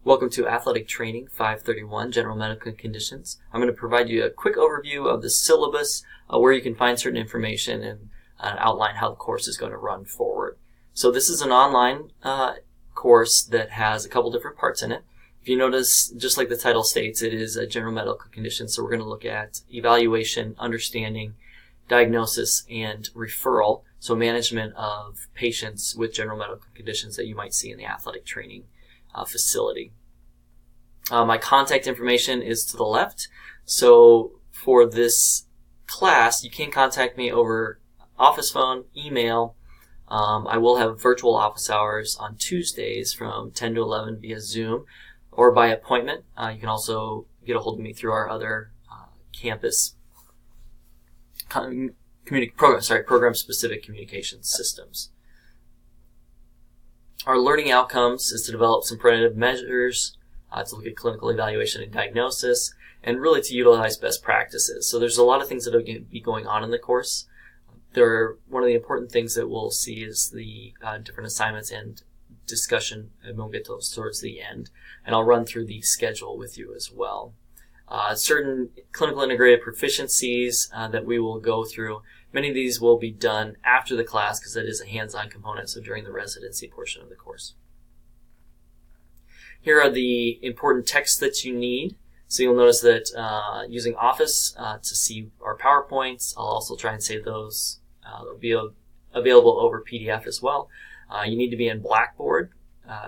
Welcome to Athletic Training 531, General Medical Conditions. I'm going to provide you a quick overview of the syllabus, where you can find certain information and outline how the course is going to run forward. So this is an online course that has a couple different parts in it. If you notice, just like the title states, it is a general medical condition, so we're going to look at evaluation, understanding, diagnosis, and referral, so management of patients with general medical conditions that you might see in the athletic training facility. My contact information is to the left, so for this class you can contact me over office phone, email. I will have virtual office hours on Tuesdays from 10 to 11 via Zoom or by appointment. You can also get a hold of me through our other campus program-specific communication systems. Our learning outcomes is to develop some preventative measures, to look at clinical evaluation and diagnosis, and really to utilize best practices. So there's a lot of things that are going to be going on in the course. One of the important things that we'll see is the different assignments and discussion, and we'll get to those towards the end. And I'll run through the schedule with you as well. Certain clinical integrated proficiencies that we will go through. Many of these will be done after the class because that is a hands-on component, so during the residency portion of the course. Here are the important texts that you need. So you'll notice that using Office to see our PowerPoints, I'll also try and save those. They'll be available over PDF as well. You need to be in Blackboard.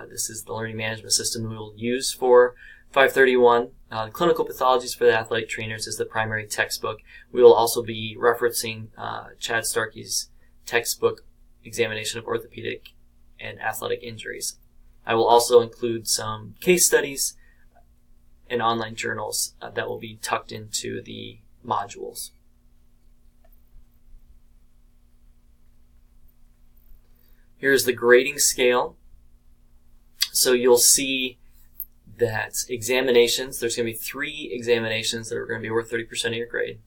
This is the learning management system we will use for 531. The Clinical Pathologies for the Athletic Trainers is the primary textbook. We will also be referencing Chad Starkey's textbook, Examination of Orthopedic and Athletic Injuries. I will also include some case studies and online journals that will be tucked into the modules. Here's the grading scale. So you'll see that examinations, there's going to be 3 examinations that are going to be worth 30% of your grade.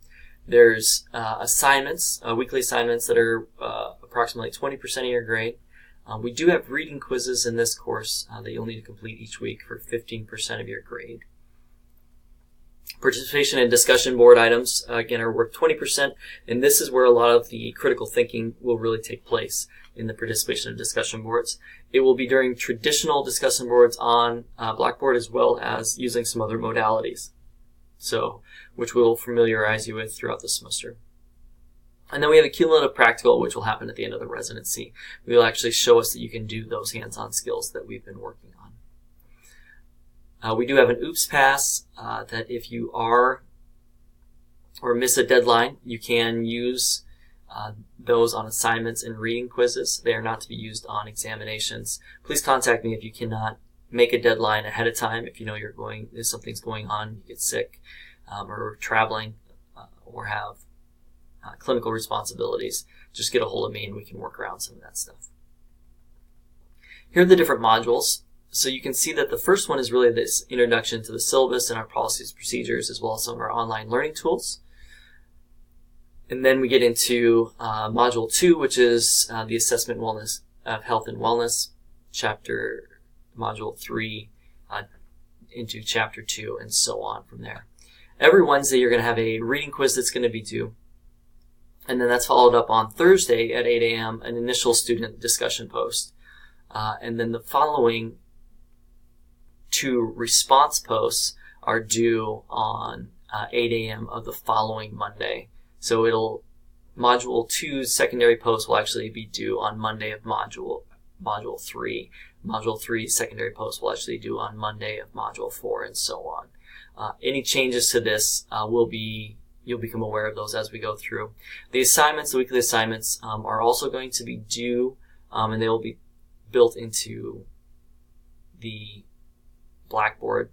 There's assignments, weekly assignments that are approximately 20% of your grade. We do have reading quizzes in this course that you'll need to complete each week for 15% of your grade. Participation in discussion board items, again, are worth 20%, and this is where a lot of the critical thinking will really take place in the participation in discussion boards. It will be during traditional discussion boards on Blackboard as well as using some other modalities, which we'll familiarize you with throughout the semester. And then we have a cumulative practical, which will happen at the end of the residency. It will actually show us that you can do those hands-on skills that we've been working on. We do have an OOPS pass that if you are or miss a deadline, you can use those on assignments and reading quizzes. They are not to be used on examinations. Please contact me if you cannot make a deadline ahead of time. If you know if something's going on, you get sick, or traveling, or have clinical responsibilities, just get a hold of me and we can work around some of that stuff. Here are the different modules. So you can see that the first one is really this introduction to the syllabus and our policies and procedures, as well as some of our online learning tools. And then we get into Module 2, which is the assessment wellness of health and wellness, Module 3 into Chapter 2, and so on from there. Every Wednesday you're going to have a reading quiz that's going to be due. And then that's followed up on Thursday at 8 a.m., an initial student discussion post. And then the following 2 response posts are due on 8 a.m. of the following Monday. So Module 2's secondary post will actually be due on Monday of Module 3. Module 3's secondary post will actually be due on Monday of Module 4, and so on. Any changes to this you'll become aware of those as we go through. The weekly assignments, are also going to be due, and they will be built into the Blackboard,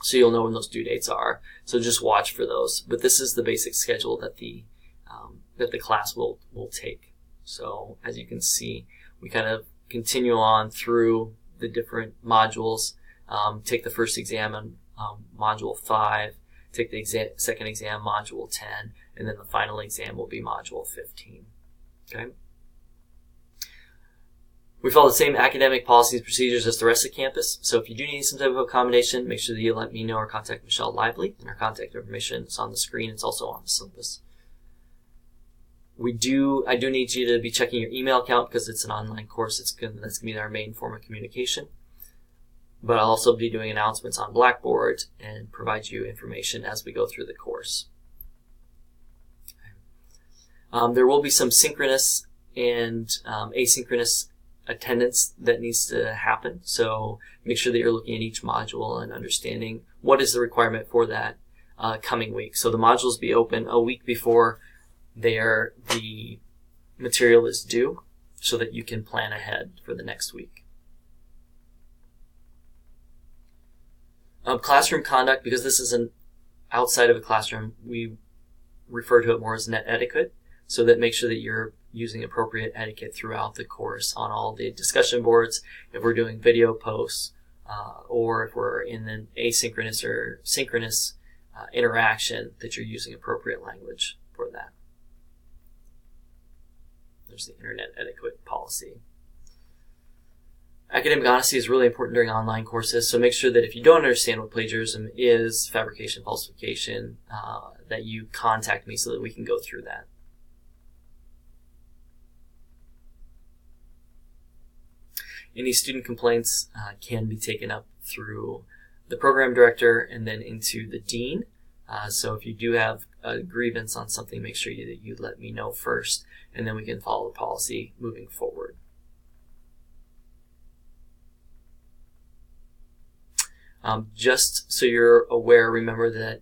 so you'll know when those due dates are. So just watch for those. But this is the basic schedule that the class will take. So as you can see, we kind of continue on through the different modules. Take the first exam in Module 5. Take the second exam, Module 10, and then the final exam will be Module 15. Okay. We follow the same academic policies and procedures as the rest of the campus. So if you do need some type of accommodation, make sure that you let me know or contact Michelle Lively. And our contact information is on the screen. It's also on the syllabus. I do need you to be checking your email account because it's an online course. That's going to be our main form of communication. But I'll also be doing announcements on Blackboard and provide you information as we go through the course. There will be some synchronous and asynchronous attendance that needs to happen. So make sure that you're looking at each module and understanding what is the requirement for that coming week. So the modules be open a week before the material is due so that you can plan ahead for the next week. Classroom conduct, because this is outside of a classroom, we refer to it more as net etiquette. So that make sure that you're using appropriate etiquette throughout the course on all the discussion boards, if we're doing video posts, or if we're in an asynchronous or synchronous interaction, that you're using appropriate language for that. There's the internet etiquette policy. Academic honesty is really important during online courses, so make sure that if you don't understand what plagiarism is, fabrication, falsification, that you contact me so that we can go through that. Any student complaints can be taken up through the program director and then into the dean. So if you do have a grievance on something, make sure that you let me know first, and then we can follow the policy moving forward. Just so you're aware, remember that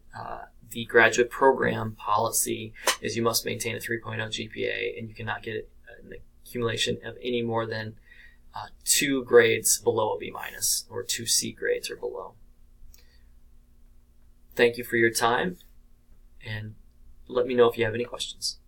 the graduate program policy is you must maintain a 3.0 GPA, and you cannot get an accumulation of any more than 2 grades below a B- or 2 C grades or below. Thank you for your time, and let me know if you have any questions.